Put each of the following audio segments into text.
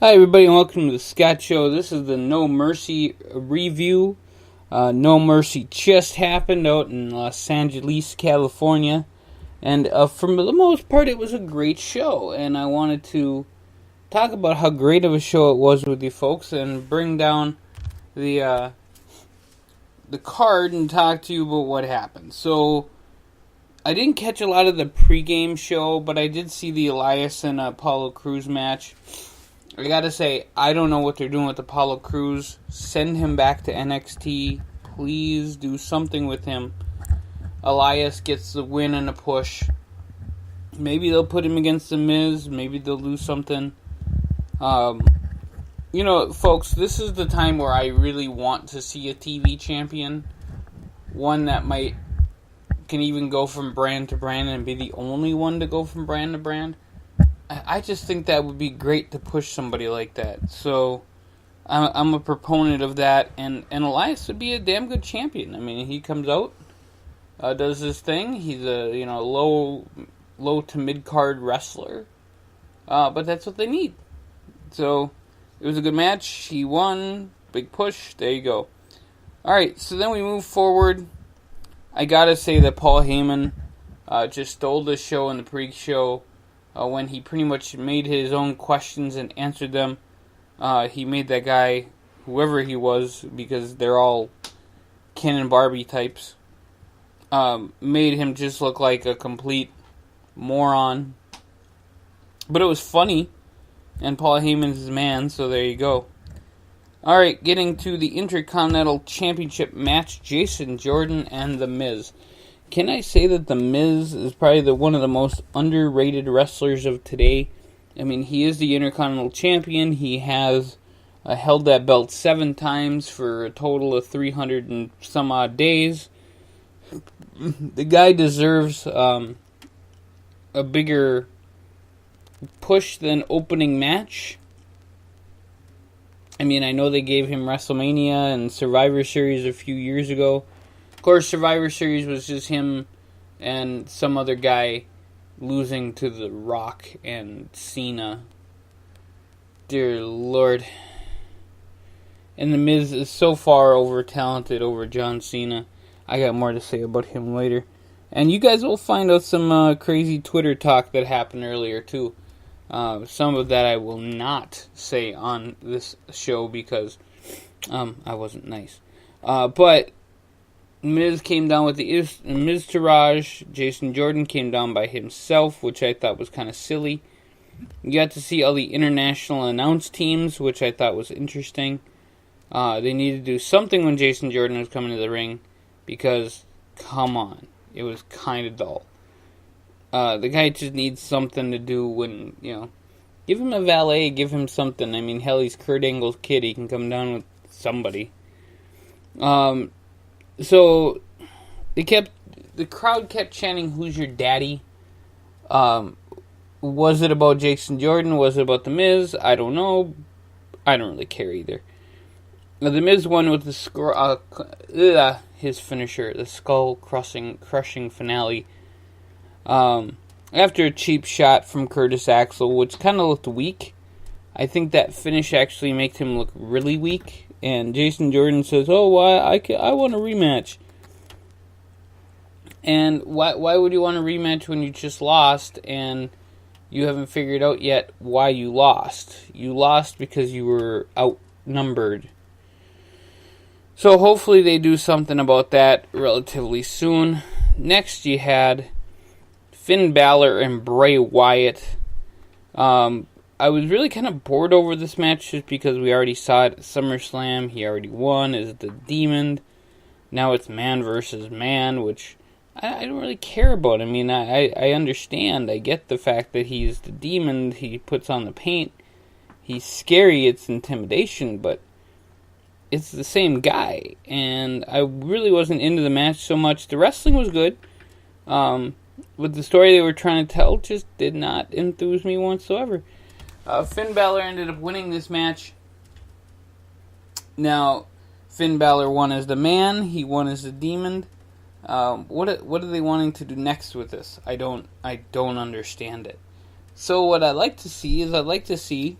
Hi everybody and welcome to the Scott Show. This is the No Mercy review. No Mercy just happened out in Los Angeles, California. And for the most part it was a great show. And I wanted to talk about how great of a show it was with you folks and bring down the card and talk to you about what happened. So, I didn't catch a lot of the pregame show, but I did see the Elias and Apollo Crews match. I gotta say, I don't know what they're doing with Apollo Crews. Send him back to NXT. Please do something with him. Elias gets the win and a push. Maybe they'll put him against The Miz. Maybe they'll do something. Folks, this is the time where I really want to see a TV champion. One that can even go from brand to brand and be the only one to go from brand to brand. I just think that would be great to push somebody like that. So, I'm a proponent of that, and Elias would be a damn good champion. I mean, he comes out, does his thing. He's a low to mid card wrestler, but that's what they need. So, it was a good match. He won, big push. There you go. All right, so then we move forward. I gotta say that Paul Heyman just stole the show in the pre-show. When he pretty much made his own questions and answered them. He made that guy, whoever he was, because they're all Ken and Barbie types, made him just look like a complete moron. But it was funny, and Paul Heyman's his man, so there you go. Alright, getting to the Intercontinental Championship match, Jason Jordan and The Miz. Can I say that The Miz is probably one of the most underrated wrestlers of today? I mean, he is the Intercontinental Champion. He has held that belt 7 times for a total of 300 and some odd days. The guy deserves a bigger push than opening match. I mean, I know they gave him WrestleMania and Survivor Series a few years ago. Of course, Survivor Series was just him and some other guy losing to The Rock and Cena. Dear Lord. And The Miz is so far over-talented over John Cena. I got more to say about him later. And you guys will find out some crazy Twitter talk that happened earlier, too. Some of that I will not say on this show because I wasn't nice. But Miz came down with the Miz Taraj. Jason Jordan came down by himself, which I thought was kind of silly. You got to see all the international announce teams, which I thought was interesting. They needed to do something when Jason Jordan was coming to the ring, because, come on, it was kind of dull. The guy just needs something to do when, give him a valet, give him something. I mean, hell, he's Kurt Angle's kid. He can come down with somebody. So, the crowd kept chanting, "Who's your daddy?" Was it about Jason Jordan? Was it about The Miz? I don't know. I don't really care either. Now, The Miz won with his finisher, the skull-crushing finale. After a cheap shot from Curtis Axel, which kind of looked weak. I think that finish actually made him look really weak. And Jason Jordan says, "Oh, why I want a rematch." And why would you want a rematch when you just lost and you haven't figured out yet why you lost? You lost because you were outnumbered. So hopefully they do something about that relatively soon. Next you had Finn Balor and Bray Wyatt. I was really kind of bored over this match just because we already saw it at SummerSlam. He already won as the Demon. Now it's man versus man, which I don't really care about. I mean, I understand. I get the fact that he's the Demon. He puts on the paint. He's scary. It's intimidation, but it's the same guy. And I really wasn't into the match so much. The wrestling was good. But the story they were trying to tell just did not enthuse me whatsoever. Finn Balor ended up winning this match. Now, Finn Balor won as the man. He won as the Demon. What are they wanting to do next with this? I don't understand it. So what I'd like to see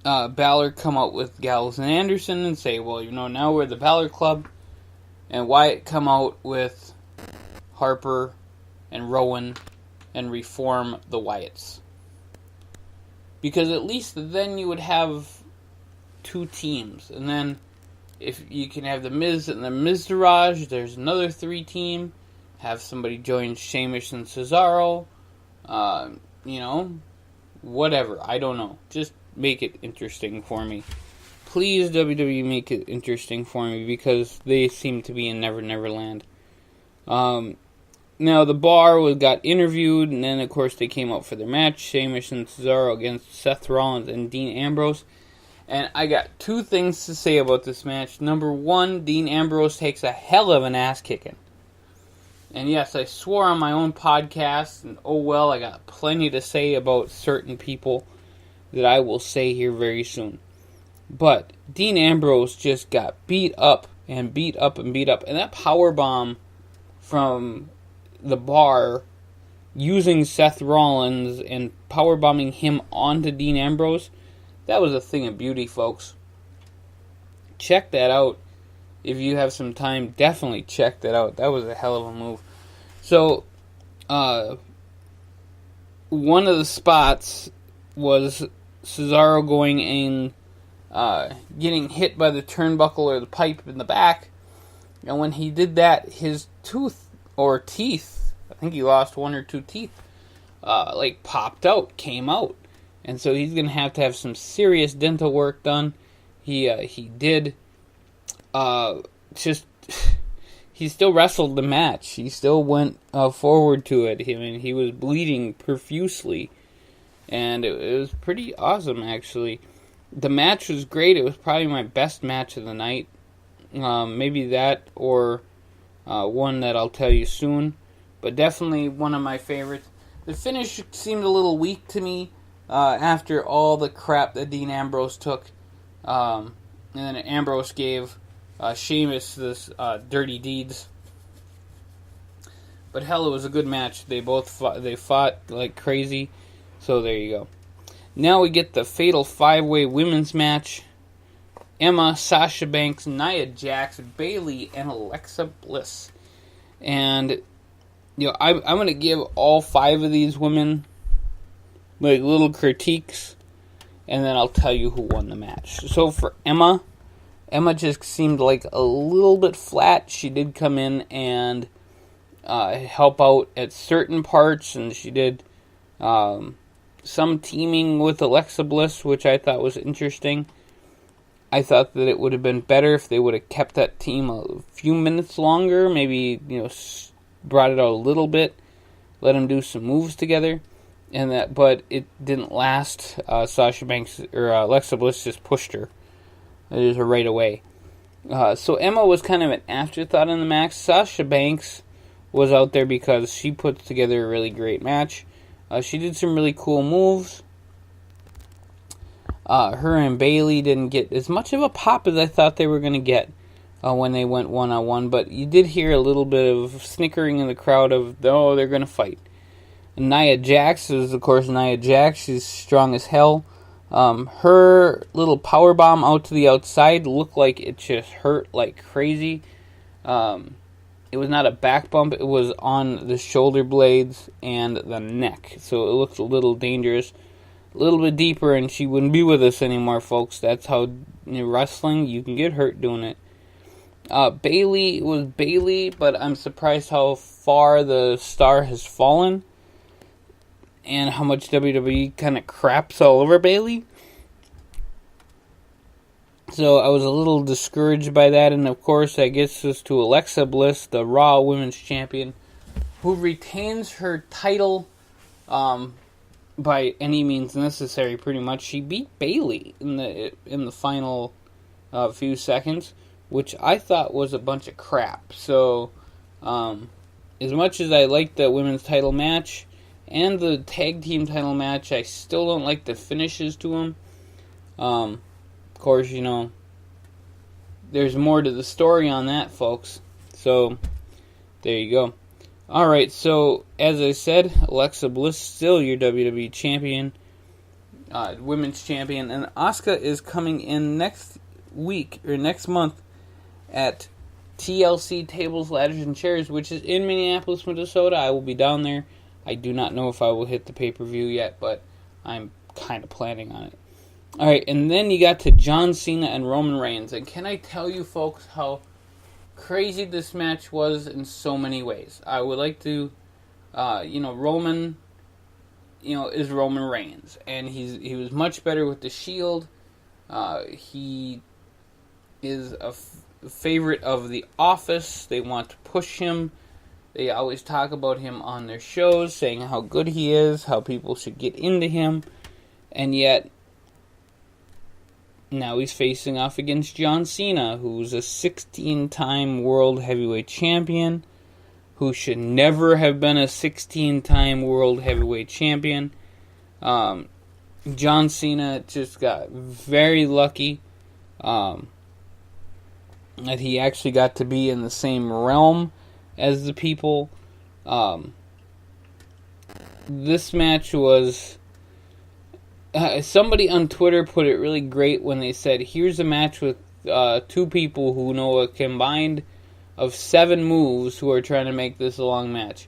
Balor come out with Gallows and Anderson and say, well, now we're the Balor Club. And Wyatt come out with Harper and Rowan and reform the Wyatts. Because at least then you would have two teams. And then if you can have the Miz and the Miztourage, there's another 3-team. Have somebody join Sheamus and Cesaro. Whatever. I don't know. Just make it interesting for me. Please, WWE, make it interesting for me, because they seem to be in Never Never Land. Now, the Bar got interviewed, and then, of course, they came out for their match. Sheamus and Cesaro against Seth Rollins and Dean Ambrose. And I got two things to say about this match. Number one, Dean Ambrose takes a hell of an ass-kicking. And yes, I swore on my own podcast, and oh well, I got plenty to say about certain people that I will say here very soon. But Dean Ambrose just got beat up and beat up and beat up. And that powerbomb from the Bar, using Seth Rollins and powerbombing him onto Dean Ambrose, that was a thing of beauty, folks. Check that out. If you have some time, definitely check that out. That was a hell of a move. So, one of the spots was Cesaro going in, getting hit by the turnbuckle or the pipe in the back. And when he did that, his teeth, I think he lost one or two teeth, popped out, came out. And so he's going to have some serious dental work done. He did. He still wrestled the match. He still went forward to it. I mean, he was bleeding profusely. And it was pretty awesome, actually. The match was great. It was probably my best match of the night. Maybe that or one that I'll tell you soon. But definitely one of my favorites. The finish seemed a little weak to me after all the crap that Dean Ambrose took. And then Ambrose gave Sheamus this dirty deeds. But hell, it was a good match. They fought like crazy. So there you go. Now we get the Fatal 5-Way Women's match. Emma, Sasha Banks, Nia Jax, Bayley, and Alexa Bliss. And I'm going to give all 5 of these women little critiques, and then I'll tell you who won the match. So for Emma just seemed like a little bit flat. She did come in and help out at certain parts, and she did some teaming with Alexa Bliss, which I thought was interesting. I thought that it would have been better if they would have kept that team a few minutes longer, maybe brought it out a little bit, let them do some moves together, but it didn't last. Sasha Banks or Alexa Bliss just pushed her. It was right away. So Emma was kind of an afterthought in the match. Sasha Banks was out there because she put together a really great match. She did some really cool moves. Her and Bayley didn't get as much of a pop as I thought they were going to get when they went one-on-one, but you did hear a little bit of snickering in the crowd of, oh, they're going to fight. And Nia Jax is, of course, Nia Jax. She's strong as hell. Her little powerbomb out to the outside looked like it just hurt like crazy. It was not a back bump. It was on the shoulder blades and the neck. So it looked a little dangerous. A little bit deeper, and she wouldn't be with us anymore, folks. That's how wrestling, you can get hurt doing it. Bayley was Bayley, but I'm surprised how far the star has fallen and how much WWE kind of craps all over Bayley. So I was a little discouraged by that, and of course that gets us to Alexa Bliss, the Raw Women's Champion, who retains her title by any means necessary, pretty much. She beat Bayley in the final few seconds, which I thought was a bunch of crap. So, as much as I like the women's title match and the tag team title match, I still don't like the finishes to them. Of course, there's more to the story on that, folks. So, there you go. Alright, so, as I said, Alexa Bliss still your WWE champion. women's champion, and Asuka is coming in next week or next month at TLC Tables, Ladders, and Chairs, which is in Minneapolis, Minnesota. I will be down there. I do not know if I will hit the pay-per-view yet, but I'm kind of planning on it. Alright, and then you got to John Cena and Roman Reigns. And can I tell you folks how crazy this match was in so many ways? I would like to, Roman, is Roman Reigns. And he was much better with the Shield. He is a favorite of The Office. They want to push him. They always talk about him on their shows, saying how good he is, how people should get into him. And yet, now he's facing off against John Cena, who's a 16-time World Heavyweight Champion, who should never have been a 16-time World Heavyweight Champion. John Cena just got very lucky that he actually got to be in the same realm as the people. This match was... somebody on Twitter put it really great when they said, here's a match with two people who know a combined of 7 moves who are trying to make this a long match.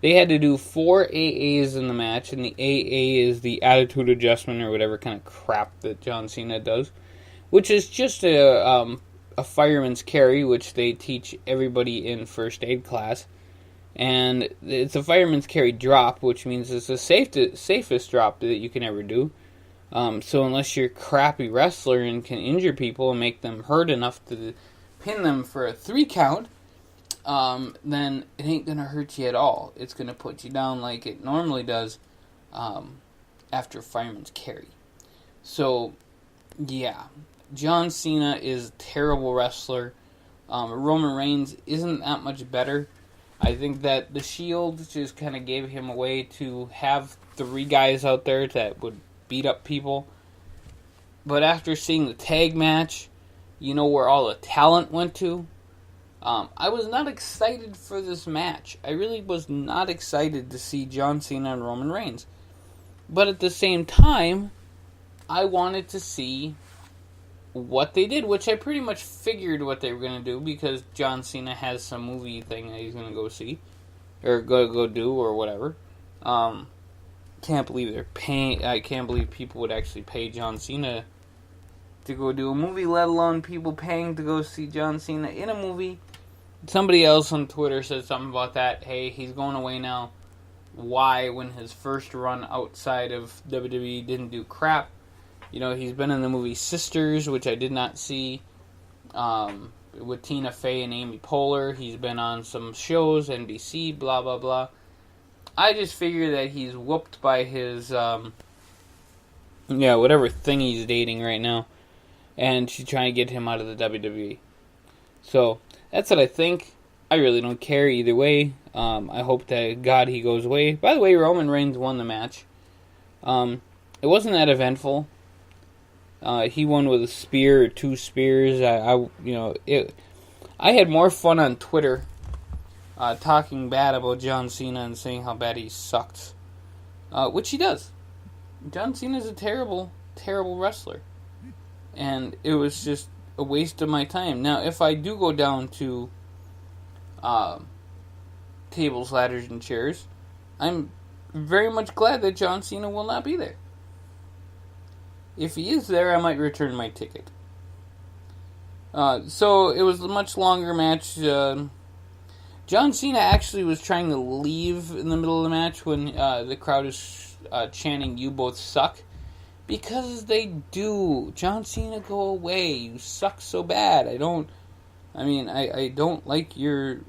They had to do 4 AAs in the match, and the AA is the attitude adjustment or whatever kind of crap that John Cena does, which is just a fireman's carry, which they teach everybody in first aid class. And it's a fireman's carry drop, which means it's the safest drop that you can ever do. So unless you're a crappy wrestler and can injure people and make them hurt enough to pin them for a 3 count, then it ain't going to hurt you at all. It's going to put you down like it normally does after a fireman's carry. So, yeah. John Cena is a terrible wrestler. Roman Reigns isn't that much better. I think that the Shield just kind of gave him a way to have 3 guys out there that would beat up people. But after seeing the tag match, you know where all the talent went to? I was not excited for this match. I really was not excited to see John Cena and Roman Reigns. But at the same time, I wanted to see what they did, which I pretty much figured what they were going to do, because John Cena has some movie thing that he's going to go see, or go do, or whatever. Can't believe they're paying. I can't believe people would actually pay John Cena to go do a movie, let alone people paying to go see John Cena in a movie. Somebody else on Twitter said something about that. Hey, he's going away now. Why, when his first run outside of WWE didn't do crap? He's been in the movie Sisters, which I did not see, with Tina Fey and Amy Poehler. He's been on some shows, NBC, blah, blah, blah. I just figure that he's whooped by his, whatever thing he's dating right now, and she's trying to get him out of the WWE. So, that's what I think. I really don't care either way. I hope that God he goes away. By the way, Roman Reigns won the match. It wasn't that eventful. He won with a spear or 2 spears. I had more fun on Twitter talking bad about John Cena and saying how bad he sucked, which he does. John Cena is a terrible, terrible wrestler, and it was just a waste of my time. Now, if I do go down to Tables, Ladders, and Chairs, I'm very much glad that John Cena will not be there. If he is there, I might return my ticket. So, it was a much longer match. John Cena actually was trying to leave in the middle of the match when the crowd is chanting, "You both suck." Because they do. John Cena, go away. You suck so bad. I don't like your...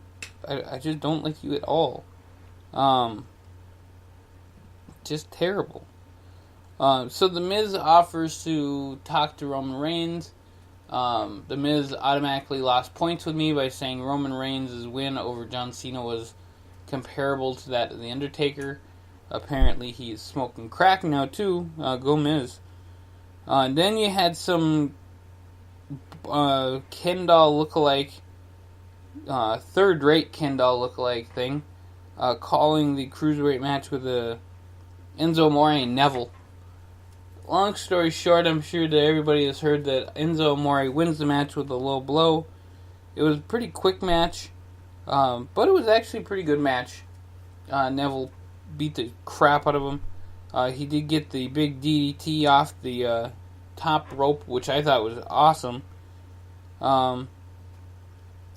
I just don't like you at all. Just terrible. So The Miz offers to talk to Roman Reigns. The Miz automatically lost points with me by saying Roman Reigns' win over John Cena was comparable to that of The Undertaker. Apparently he's smoking crack now too. Go Miz. Then you had some Ken doll lookalike, third-rate Ken doll lookalike thing, calling the Cruiserweight match with Enzo Amore and Neville. long story short, I'm sure that everybody has heard that Enzo Amore wins the match with a low blow. It was a pretty quick match, but it was actually a pretty good match. Neville beat the crap out of him. He did get the big DDT off the top rope, which I thought was awesome.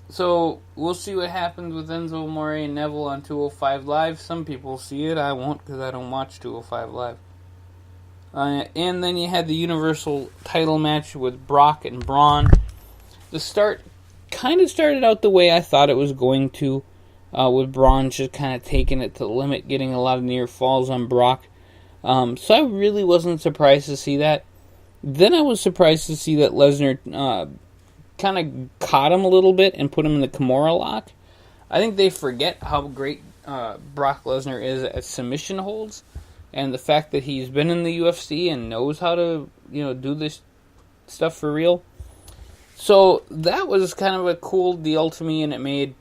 So we'll see what happens with Enzo Amore and Neville on 205 Live. Some people see it. I won't, because I don't watch 205 Live. And then you had the Universal title match with Brock and Braun. The start kind of started out the way I thought it was going to, with Braun just kind of taking it to the limit, getting a lot of near falls on Brock. So I really wasn't surprised to see that. Then I was surprised to see that Lesnar kind of caught him a little bit and put him in the Kimura lock. I think they forget how great Brock Lesnar is at submission holds, and the fact that he's been in the UFC and knows how to, do this stuff for real. So that was kind of a cool deal to me, and it made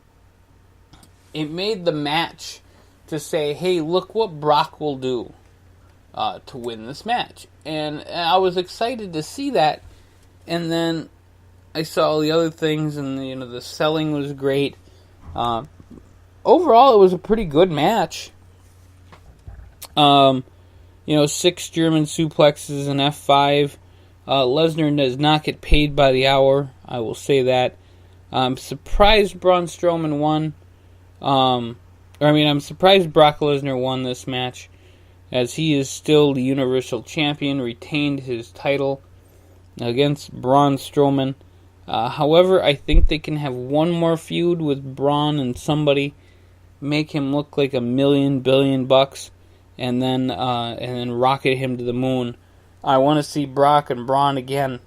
the match to say, hey, look what Brock will do to win this match. And I was excited to see that, and then I saw all the other things, and the selling was great. Overall, it was a pretty good match. 6 German suplexes and F5. Lesnar does not get paid by the hour. I will say that. I'm surprised Braun Strowman won. I'm surprised Brock Lesnar won this match, as he is still the Universal Champion, retained his title against Braun Strowman. However, I think they can have one more feud with Braun and somebody, make him look like $1 billion bucks, and then rocket him to the moon. I want to see Brock and Braun again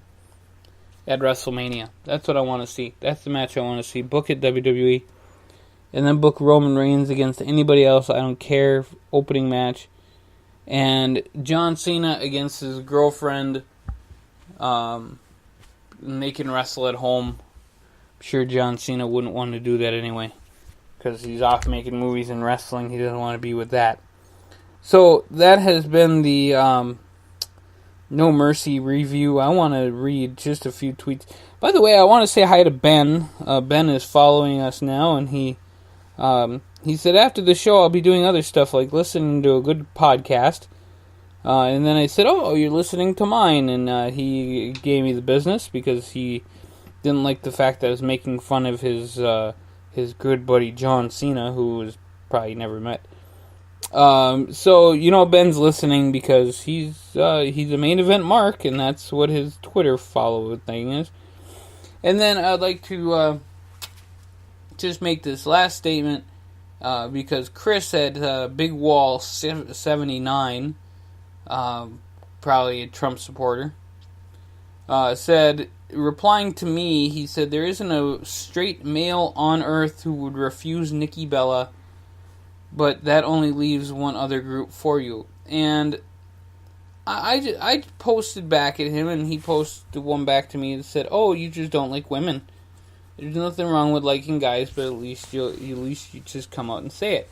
at WrestleMania. That's what I want to see. That's the match I want to see. Book it, WWE. And then book Roman Reigns against anybody else. I don't care. Opening match. And John Cena against his girlfriend. They can wrestle at home. I'm sure John Cena wouldn't want to do that anyway, because he's off making movies and wrestling. He doesn't want to be with that. So that has been the No Mercy review. I want to read just a few tweets. By the way, I want to say hi to Ben. Ben is following us now, and he said, after the show I'll be doing other stuff like listening to a good podcast. And then I said, oh, you're listening to mine. And he gave me the business because he didn't like the fact that I was making fun of his good buddy John Cena, who was probably never met. So, Ben's listening because he's a main event mark, and that's what his Twitter follow thing is. And then I'd like to just make this last statement, because Chris at Big Wall 79, probably a Trump supporter, said, replying to me, he said, there isn't a straight male on earth who would refuse Nikki Bella, but that only leaves one other group for you. And I posted back at him, and he posted one back to me and said, oh, you just don't like women. There's nothing wrong with liking guys, but at least you just come out and say it.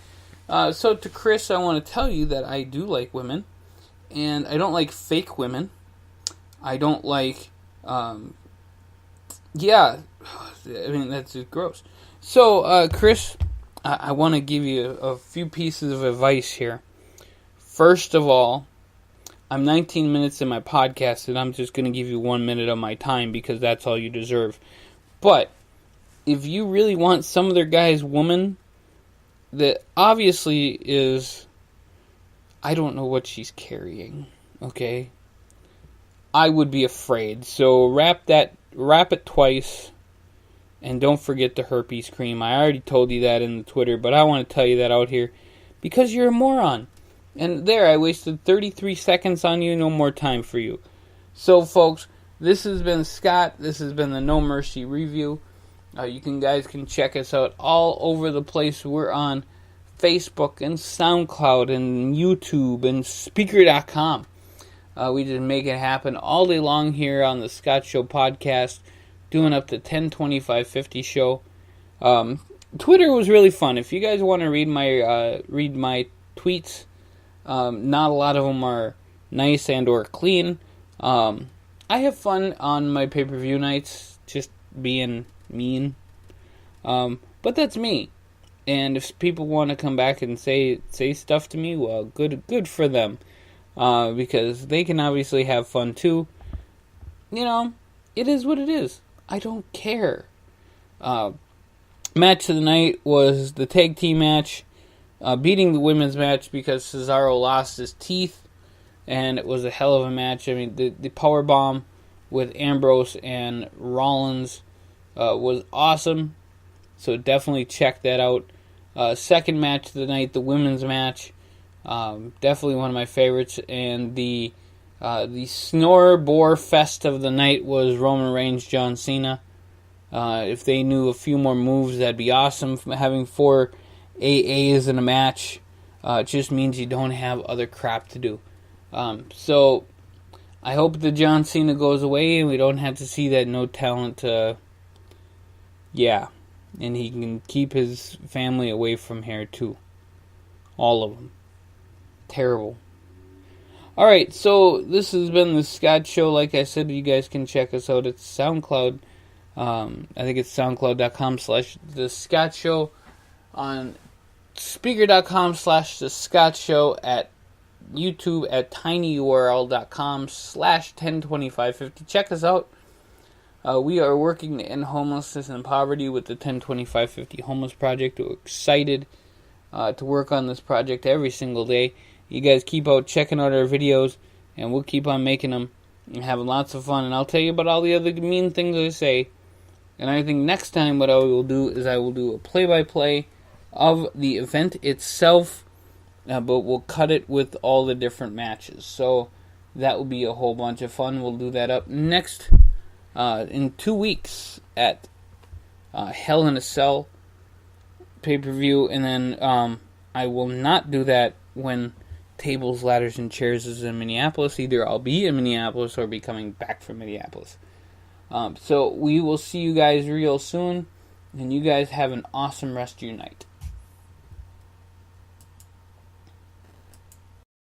So to Chris, I want to tell you that I do like women. And I don't like fake women. I don't like, that's just gross. So, Chris, I want to give you a few pieces of advice here. First of all, I'm 19 minutes in my podcast, and I'm just going to give you 1 minute of my time because that's all you deserve. But if you really want some other guy's woman that obviously is, I don't know what she's carrying, okay? I would be afraid. So wrap it twice, and don't forget the herpes cream. I already told you that in the Twitter, but I want to tell you that out here because you're a moron. And there, I wasted 33 seconds on you. No more time for you. So, folks, this has been Scott. This has been the No Mercy review. You guys can check us out all over the place. We're on Facebook and SoundCloud and YouTube and Speaker.com. We just make it happen all day long here on the Scott Show podcast, doing up to 10, 25, 50 show. Twitter was really fun. If you guys want to read my tweets, not a lot of them are nice and or clean. I have fun on my pay-per-view nights, just being mean. But that's me. And if people want to come back and say stuff to me, well, good for them. Because they can obviously have fun too. You know, it is what it is. I don't care. Match of the night was the tag team match, beating the women's match because Cesaro lost his teeth, and it was a hell of a match. I mean, the power bomb with Ambrose and Rollins was awesome, so definitely check that out. Second match of the night, the women's match, definitely one of my favorites, and the snore bore fest of the night was Roman Reigns, John Cena. If they knew a few more moves, that'd be awesome. Having 4 AAs in a match just means you don't have other crap to do. So I hope the John Cena goes away and we don't have to see that no talent. And he can keep his family away from here too. All of them. Terrible. Alright, so this has been the Scott Show. Like I said, you guys can check us out at SoundCloud. I think it's soundcloud.com/The Scott Show, on Spreaker.com/The Scott Show, at YouTube at tinyurl.com/102550. Check us out. We are working to end homelessness and poverty with the 102550 Homeless Project. We're excited to work on this project every single day. You guys keep out checking out our videos, and we'll keep on making them and having lots of fun. And I'll tell you about all the other mean things I say. And I think next time what I will do is I will do a play-by-play of the event itself, but we'll cut it with all the different matches. So that will be a whole bunch of fun. We'll do that up next in 2 weeks at Hell in a Cell pay-per-view. And then I will not do that when Tables, Ladders, and Chairs is in Minneapolis. Either I'll be in Minneapolis or be coming back from Minneapolis. So we will see you guys real soon, and you guys have an awesome rest of your night.